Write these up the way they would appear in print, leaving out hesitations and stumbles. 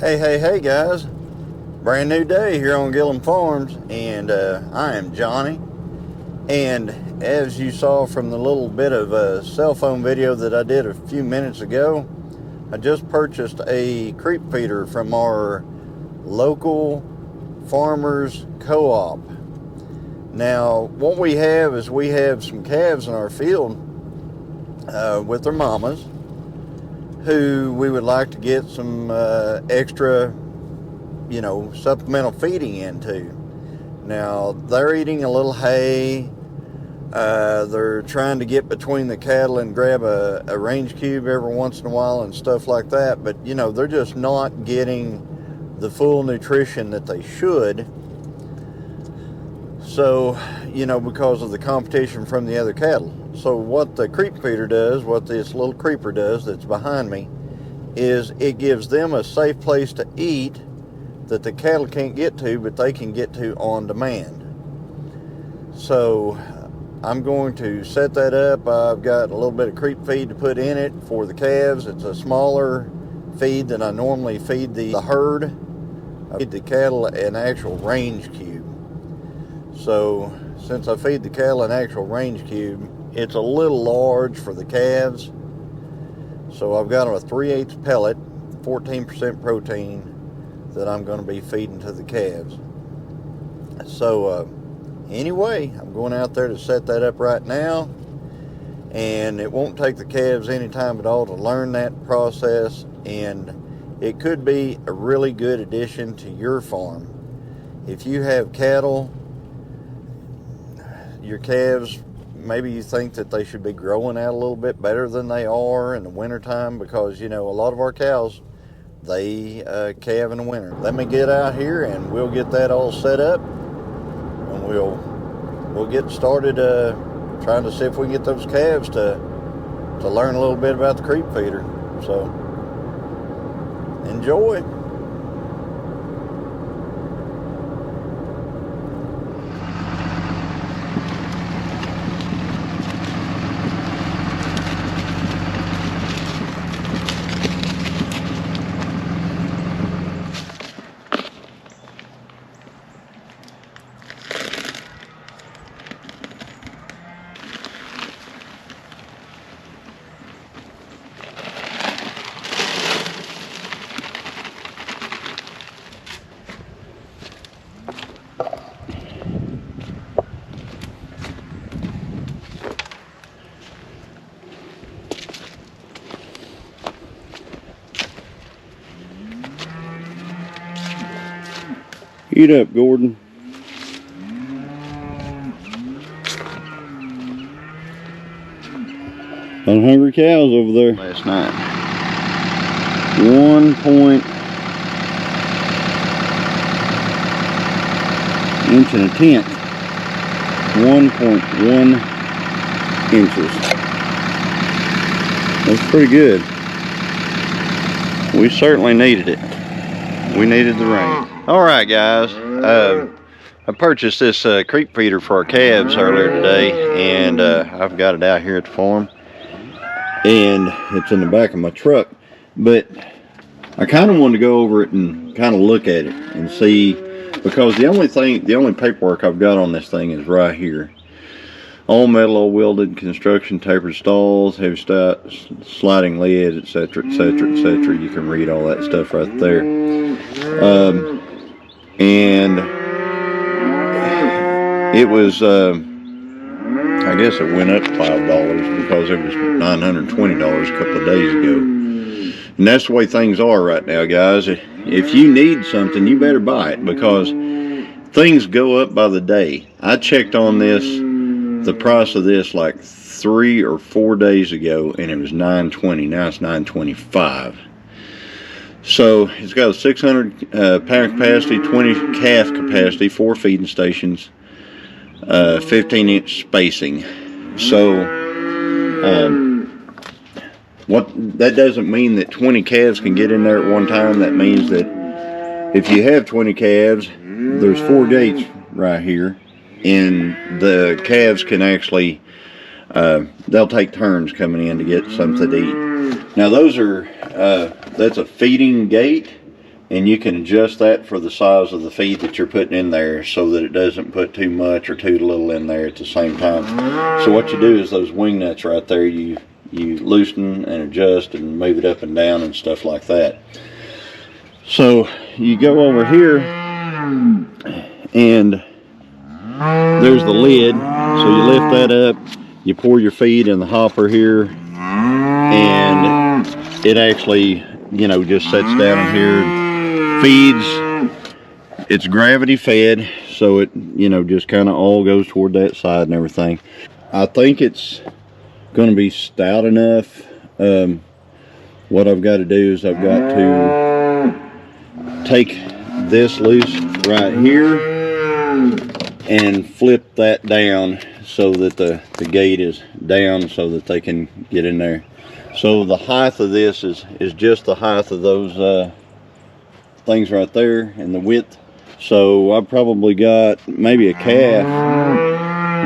Hey guys, brand new day here on Gilliam Farms, and I am Johnny. And as you saw from the little bit of a cell phone video that I did a few minutes ago, I just purchased a creep feeder from our local farmers co-op. Now what we have is we have some calves in our field with their mamas who we would like to get some extra, supplemental feeding into. Now, they're eating a little hay. They're trying to get between the cattle and grab a range cube every once in a while and stuff like that. But, they're just not getting the full nutrition that they should. So, because of the competition from the other cattle. So what the creep feeder does, what this little Kreep'r does that's behind me, is it gives them a safe place to eat that the cattle can't get to, but they can get to on demand. So I'm going to set that up. I've got a little bit of creep feed to put in it for the calves. It's a smaller feed than I normally feed the herd. I feed the cattle an actual range cube. So since I feed the cattle an actual range cube, it's a little large for the calves. So I've got a 3/8 pellet, 14% protein that I'm going to be feeding to the calves. So anyway, I'm going out there to set that up right now. And it won't take the calves any time at all to learn that process. And it could be a really good addition to your farm. If you have cattle, your calves, maybe you think that they should be growing out a little bit better than they are in the wintertime, because a lot of our cows, they calve in the winter. Let me get out here and we'll get that all set up, and we'll get started trying to see if we can get those calves to learn a little bit about the creep feeder. So enjoy. Eat up, Gordon. Hungry cows over there. Last night. 1 inch and a tenth. 1.1 inches. That's pretty good. We certainly needed it. We needed the rain. Alright guys, I purchased this creep feeder for our calves earlier today, and I've got it out here at the farm, and it's in the back of my truck. But I kind of wanted to go over it and kind of look at it and see, because the only paperwork I've got on this thing is right here. All metal, all welded, construction, tapered stalls, heavy sliding lids, etc., etc., etc. You can read all that stuff right there. And it was, I guess it went up $5 because it was $920 a couple of days ago. And that's the way things are right now, guys. If you need something, you better buy it, because things go up by the day. I checked on this, the price of this, like 3 or 4 days ago, and it was $920. Now it's $925. So it's got a 600 pound capacity, 20 calf capacity, 4 feeding stations, 15-inch spacing. So what that doesn't mean that 20 calves can get in there at one time. That means that if you have 20 calves, there's 4 gates right here, and the calves can actually they'll take turns coming in to get something to eat. Now those are that's a feeding gate, and you can adjust that for the size of the feed that you're putting in there so that it doesn't put too much or too little in there at the same time. So what you do is those wing nuts right there, you loosen and adjust and move it up and down and stuff like that. So you go over here and there's the lid, so you lift that up, you pour your feed in the hopper here, and it actually, you know, just sets down in here and feeds. It's gravity fed, so it, you know, just kind of all goes toward that side and everything. I think it's going to be stout enough. What I've got to do is I've got to take this loose right here and flip that down so that the gate is down so that they can get in there. So the height of this is just the height of those things right there, and the width. So I've probably got maybe a calf,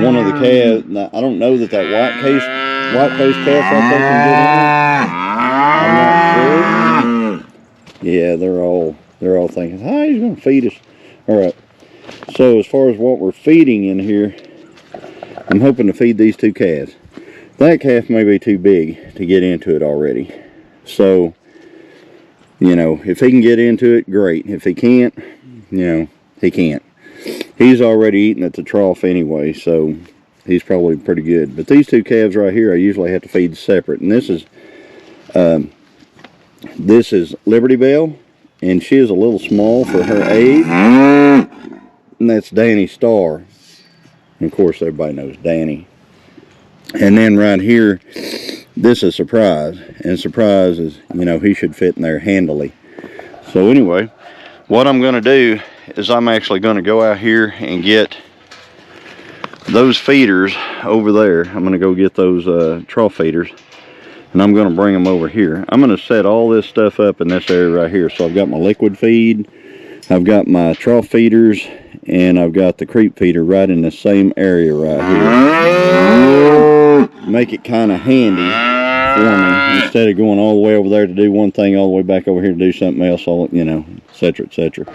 one of the calves. Now, I don't know that white face calf right there can get in. I'm not sure. Yeah, they're all thinking, oh, he's gonna feed us. All right. So as far as what we're feeding in here, I'm hoping to feed these two calves. That calf may be too big to get into it already. So, you know, if he can get into it, great. If he can't, you know, he can't. He's already eating at the trough anyway, so he's probably pretty good. But these two calves right here, I usually have to feed separate. And this is Liberty Bell, and she is a little small for her age. And that's Danny Star. And of course, everybody knows Danny. And then right here, this is Surprise. And Surprise is, you know, he should fit in there handily. So anyway, what I'm going to do is I'm actually going to go out here and get those feeders over there. I'm going to go get those trough feeders. And I'm going to bring them over here. I'm going to set all this stuff up in this area right here. So I've got my liquid feed, I've got my trough feeders, and I've got the creep feeder right in the same area right here. Make it kind of handy for me instead of going all the way over there to do one thing, all the way back over here to do something else, all, you know, etc., etc.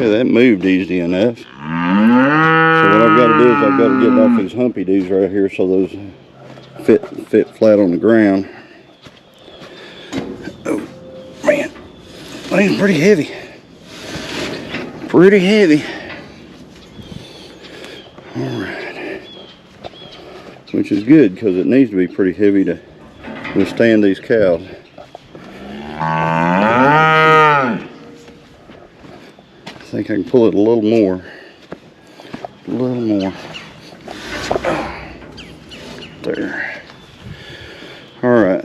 That moved easy enough. So what I've got to do is I've got to get off these humpy dudes right here so those fit flat on the ground. Oh man, thing's pretty heavy. Pretty heavy. All right, which is good because it needs to be pretty heavy to withstand these cows. I think I can pull it a little more. A little more. There. Alright.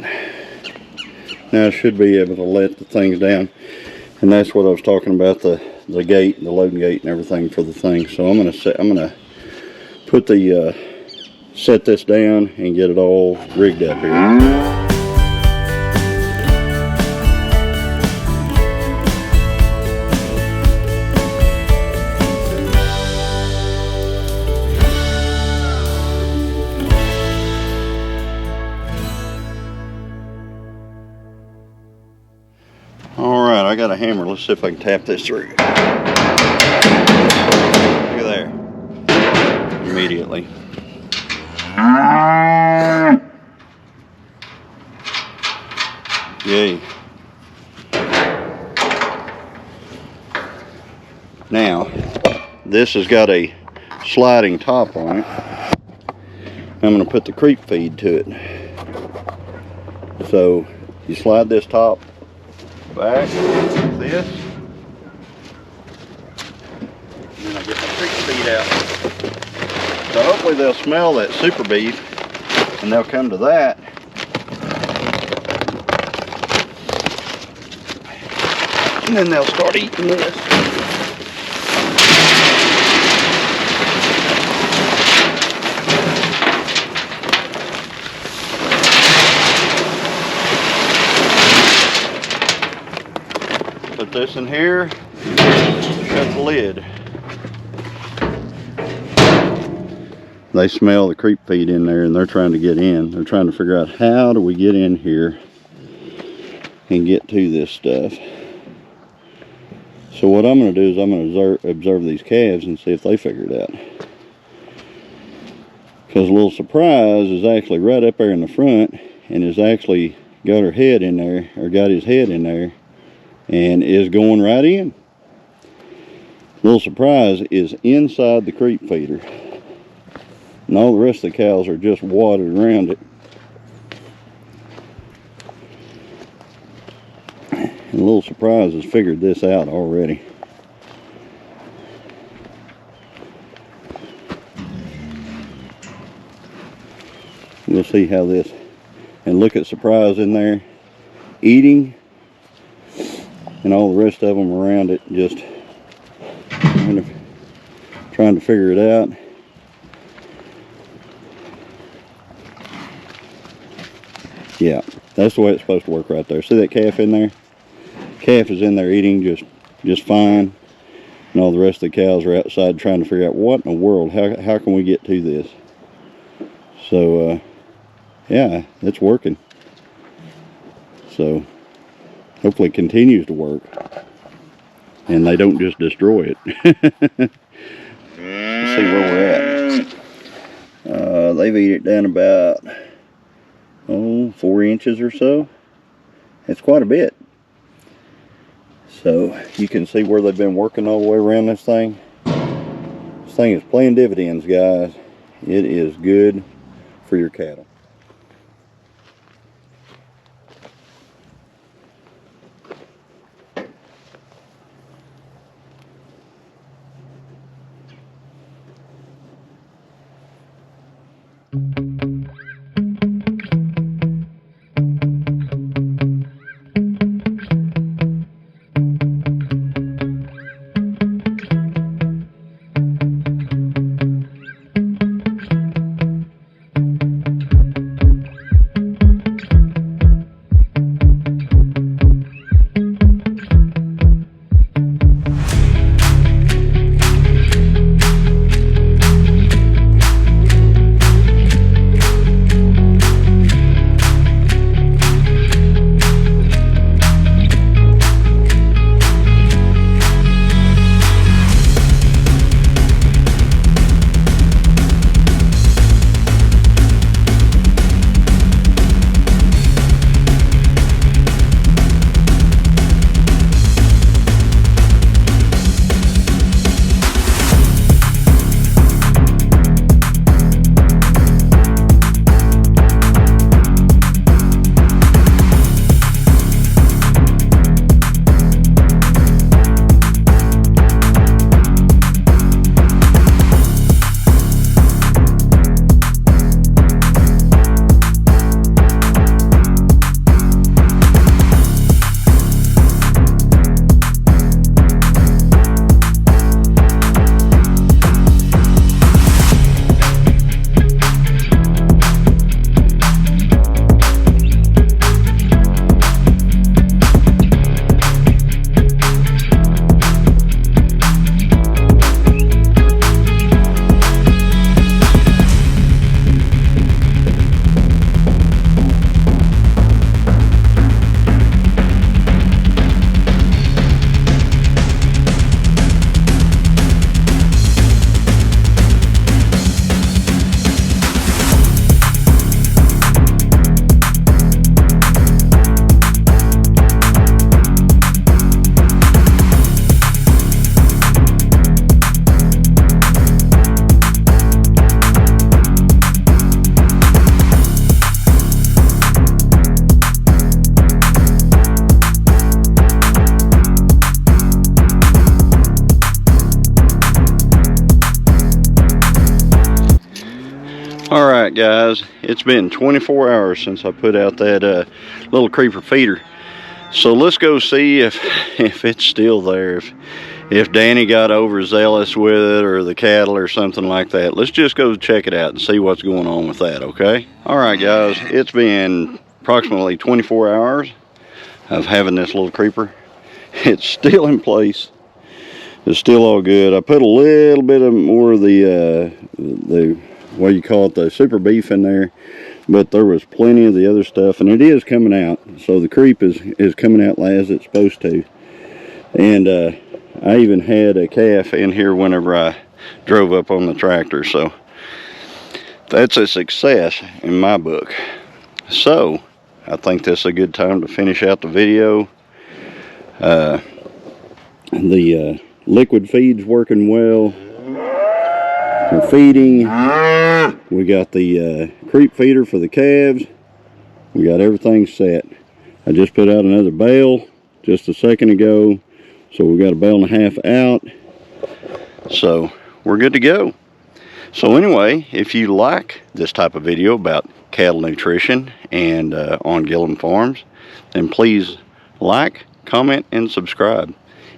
Now I should be able to let the things down. And that's what I was talking about, the gate, the loading gate and everything for the thing. So I'm gonna put the set this down and get it all rigged up here. Alright, I got a hammer. Let's see if I can tap this through. Look at there. Immediately. Yay. this has got a sliding top on it. I'm going to put the creep feed to it. So you slide this top back like this. And then I get my creep feed out. So hopefully they'll smell that super beef and they'll come to that. And then they'll start eating this. Put this in here, shut the lid. They smell the creep feed in there and they're trying to get in. They're trying to figure out how do we get in here and get to this stuff. So what I'm going to do is I'm going to observe these calves and see if they figure it out. Because a little surprise is actually right up there in the front and has actually got her head in there, or got his head in there, and is going right in. Little surprise is inside the creep feeder. And all the rest of the cows are just watered around it. And Little Surprise has figured this out already. We'll see how this, and look at Surprise in there eating, and all the rest of them around it just trying to figure it out. Yeah, that's the way it's supposed to work right there. See that calf in there? Calf is in there eating just fine, and all the rest of the cows are outside trying to figure out what in the world, how can we get to this? So yeah, it's working. So hopefully it continues to work and they don't just destroy it. Let's see where we're at. They've eaten it down about 4 inches or so. It's quite a bit. So you can see where they've been working all the way around this thing. This thing is playing dividends, guys. It is good for your cattle. guys, it's been 24 hours since I put out that little Kreep'r feeder. So let's go see if it's still there, if Danny got overzealous with it or the cattle or something like that. Let's just go check it out and see what's going on with that, okay? All right, guys, it's been approximately 24 hours of having this little Kreep'r. It's still in place. It's still all good. I put a little bit of more of the what do you call it, the super beef in there, but there was plenty of the other stuff, and it is coming out. So the creep is coming out as it's supposed to. And I even had a calf in here whenever I drove up on the tractor, so that's a success in my book. So I think this is a good time to finish out the video. The liquid feed's working well. We're feeding. We got the creep feeder for the calves. We got everything set. I just put out another bale just a second ago, so we got a bale and a half out. So we're good to go. So anyway, if you like this type of video about cattle nutrition and on Gilliam Farms, then please like, comment, and subscribe.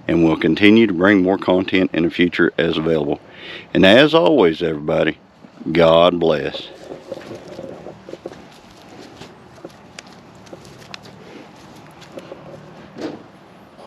And we'll continue to bring more content in the future as available. And as always, everybody, God bless.